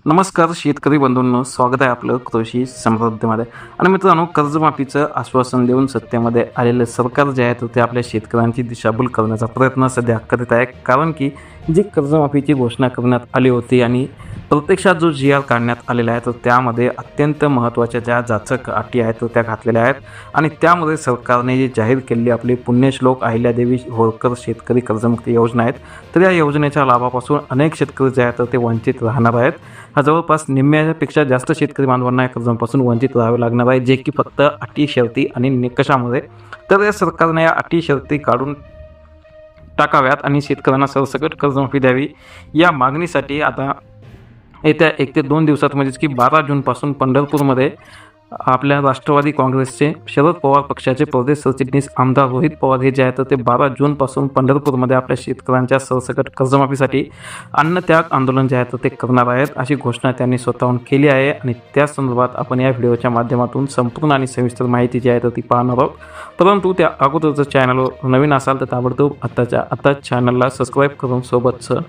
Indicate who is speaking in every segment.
Speaker 1: नमस्कार शेतकरी बंधूंनो, स्वागत आहे आपलं कृषी समृद्धीमध्ये. आणि मित्रांनो, कर्जमाफीचं आश्वासन देऊन सत्तेमध्ये आलेलं सरकार जे आहे ते आपल्या शेतकऱ्यांची दिशाभूल करण्याचा प्रयत्न सध्या करीत आहे. कारण की जी कर्जमाफीची घोषणा करण्यात आली होती आणि प्रत्यक्षात जो जी.आर. काढण्यात आलेला आहे तर त्यामध्ये अत्यंत महत्त्वाच्या ज्या जाचक अटी आहेत त्या घातलेल्या आहेत. आणि त्यामध्ये सरकारने जी जाहीर केलेली आपली पुण्यश्लोक अहिल्यादेवी होळकर शेतकरी कर्जमुक्ती योजना आहेत, तर या योजनेच्या लाभापासून अनेक शेतकरी जे आहेत ते वंचित राहणार आहेत. जवळपास निम्म्यापेक्षा जास्त शेतकरी बांधवांना या कर्जांपासून वंचित राहावे लागणार आहे, जे की फक्त अटी शर्ती आणि निकषामध्ये. तर या सरकारने या अटी शर्ती काढून टाकाव्यात आणि शेतकऱ्यांना सरसकट कर्जमाफी द्यावी या मागणीसाठी आता येत्या 1 ते 2 दिवसात म्हणजेच की 12 जूनपासून पंढरपूरमध्ये आपल्या राष्ट्रवादी काँग्रेसचे शरद पवार पक्षाचे प्रदेश सरचिटणीस आमदार रोहित पवार हे जे आहेत ते 12 जूनपासून पंढरपूरमध्ये आपल्या शेतकऱ्यांच्या सरसकट कर्जमाफीसाठी अन्नत्याग आंदोलन जे आहे ते करणार आहेत, अशी घोषणा त्यांनी स्वतःहून केली आहे. आणि त्या संदर्भात आपण या व्हिडिओच्या माध्यमातून संपूर्ण आणि सविस्तर माहिती जी आहे ती पाहणार आहोत. परंतु त्या अगोदरचं चॅनलवर नवीन असाल तर ताबडतोब आत्ताच चॅनलला सबस्क्राईब करून सोबतचं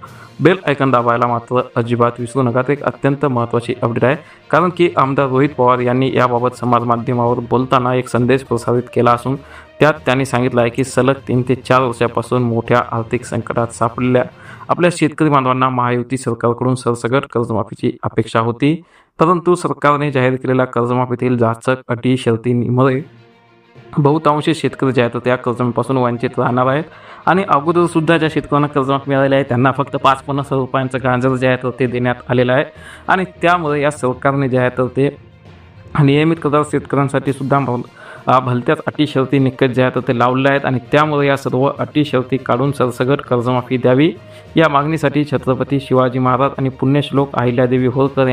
Speaker 1: बेल आयकॉन दाबायला मात्र अजिबात विसरू नका. ते एक अत्यंत महत्त्वाची अपडेट आहे, कारण की आमदार रोहित पवार यांनी याबाबत समाज माध्यमावर बोलताना एक संदेश प्रसारित केला असून त्यात त्यांनी सांगितलं आहे की सलग 3 ते 4 वर्षापासून मोठ्या आर्थिक संकटात सापडलेल्या आपल्या शेतकरी बांधवांना महायुती सरकारकडून सरसकट कर्जमाफीची अपेक्षा होती. परंतु सरकारने जाहीर केलेल्या कर्जमाफीतील जाचक अटी शर्तींमुळे बहुतांश शेतकरी जे आहेत त्या कर्जमाफीपासून वंचित राहणार आहेत. आणि अगोदरसुद्धा ज्या शेतकऱ्यांना कर्जमाफी मिळालेली आहे त्यांना फक्त 5-50 रुपयांचं गांजर जे आहे ते देण्यात आलेलं आहे. आणि त्यामुळे या सरकारने जे आहे ते नियमित कर्जदार शेतकऱ्यांसाठी सुद्धा भलत्याच अटी शर्ती निकष जे आहेत ते लावले आहेत. आणि त्यामुळे या सर्व अटी शर्ती काढून सरसकट कर्जमाफी द्यावी या मागणीसाठी छत्रपती शिवाजी महाराज आणि पुण्यश्लोक अहिल्यादेवी होळकर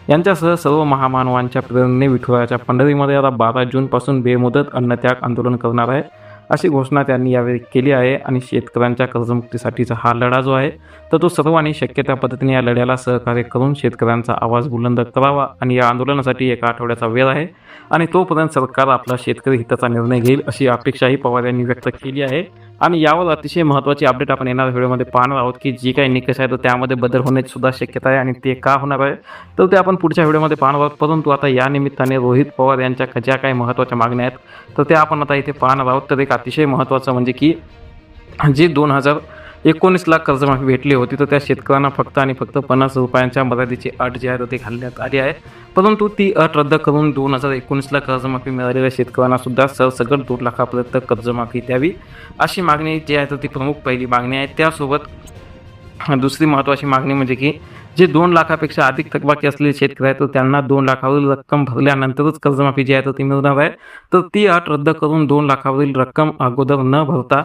Speaker 1: यांच्यासह सर्व महामानवांच्या प्रेरणेने विठुरायाच्या पंढरीमध्ये आता 12 जूनपासून बेमुदत अन्नत्याग आंदोलन करणार आहे, अशी घोषणा त्यांनी यावेळी केली आहे. आणि शेतकऱ्यांच्या कर्जमुक्तीसाठीचा हा लढा जो आहे तर तो सर्वांनी शक्य त्या पद्धतीने या लढ्याला सहकार्य करून शेतकऱ्यांचा आवाज बुलंद करावा. आणि या आंदोलनासाठी 1 आठवड्याचा वेळ आहे आणि तोपर्यंत सरकार आपला शेतकरी हिताचा निर्णय घेईल, अशी अपेक्षाही पवार यांनी व्यक्त केली आहे. आणि यावर अतिशय महत्त्वाची अपडेट आपण येणाऱ्या व्हिडिओमध्ये पाहणार आहोत की जी काही निकष आहे तर त्यामध्ये बदल होण्याची सुद्धा शक्यता आहे. आणि ते का होणार आहे तर ते आपण पुढच्या व्हिडिओमध्ये पाहणार आहोत. परंतु आता या निमित्ताने रोहित पवार यांच्या ज्या काही महत्त्वाच्या मागण्या आहेत तर त्या आपण आता इथे पाहणार आहोत. तर एक अतिशय महत्त्वाचं म्हणजे की जी 2019ला कर्जमाफी भेटली होती तर त्या शेतकऱ्यांना फक्त आणि फक्त 50 रुपयांच्या मर्यादेची अट जी आहे ती घालण्यात आली आहे. परंतु ती अट रद्द करून 2019ला कर्जमाफी मिळालेल्या शेतकऱ्यांना सुद्धा सरसकट 2 लाखापर्यंत कर्जमाफी द्यावी, अशी मागणी जी आहे तर ती प्रमुख पहिली मागणी आहे. त्यासोबत दुसरी महत्त्वाची मागणी म्हणजे की जे 2 लाखापेक्षा अधिक थकबाकी असलेले शेतकरी आहेत तर त्यांना 2 लाखावरील रक्कम भरल्यानंतरच कर्जमाफी जी आहे तर ती मिळणार आहे. तर ती अट रद्द करून 2 लाखावरील रक्कम अगोदर न भरता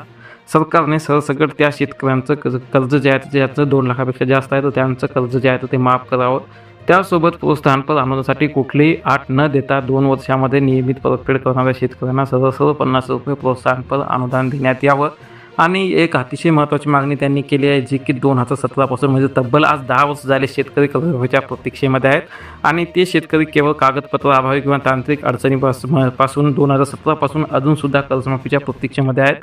Speaker 1: सरकारने सरसकट त्या शेतकऱ्यांचं कर्ज जे आहे ज्याचं 2 लाखापेक्षा जास्त आहे तर त्यांचं कर्ज जे आहे ते माफ करावं. त्यासोबत प्रोत्साहनपर अनुदानासाठी कुठलीही अट न देता 2 वर्षामध्ये नियमित परतफेड करणाऱ्या शेतकऱ्यांना सरळ 50 रुपये प्रोत्साहनपर अनुदान देण्यात यावं. आणि एक अतिशय महत्त्वाची मागणी त्यांनी केली आहे, जी की 2017 पासून म्हणजे तब्बल आज 10 वर्ष झाले शेतकरी कर्जमाफीच्या प्रतीक्षेमध्ये आहेत. आणि ते शेतकरी केवळ कागदपत्र अभावी किंवा तांत्रिक अडचणीपासून 2017 पासून अजूनसुद्धा कर्जमाफीच्या प्रतीक्षेमध्ये आहेत.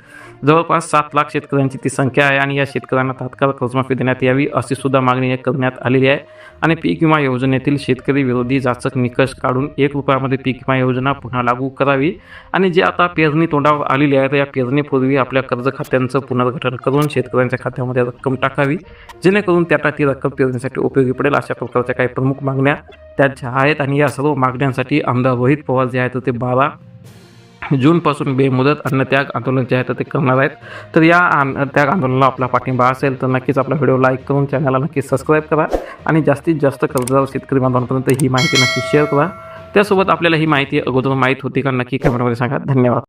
Speaker 1: जवळपास 7 लाख शेतकऱ्यांची ती संख्या आहे. आणि या शेतकऱ्यांना तात्काळ कर्जमाफी देण्यात यावी, अशी सुद्धा मागणी करण्यात आलेली आहे. आणि पीक विमा योजनेतील शेतकरी विरोधी जाचक निकष काढून 1 रुपयामध्ये पीक विमा योजना पुन्हा लागू करावी. आणि जे आता पेरणी तोंडावर आलेली आहे तर या पेरणीपूर्वी आपल्या कर्ज खात्यांचं पुनर्गठन करून शेतकऱ्यांच्या खात्यामध्ये रक्कम टाकावी, जेणेकरून त्यांना ती रक्कम पेरणीसाठी उपयोगी पडेल. अशा प्रकारच्या काही प्रमुख मागण्या त्यांच्या आहेत. आणि या सर्व मागण्यांसाठी आमदार रोहित पवार जे आहेत ते 12 जूनपासून बेमुदत अन्नत्याग आंदोलन जे आहे ते करणार आहेत. तर या अन्नत्याग आंदोलनाला आपला पाठिंबा असेल तर नक्कीच आपला व्हिडिओ लाईक करून चॅनलला नक्कीच सबस्क्राईब करा. आणि जास्तीत जास्त कर्जदार शेतकरी बांधवांपर्यंत ही माहिती नक्की शेअर करा. त्यासोबत आपल्याला ही माहिती अगोदर माहीत होती का नक्की कमेंटमध्ये सांगा. धन्यवाद.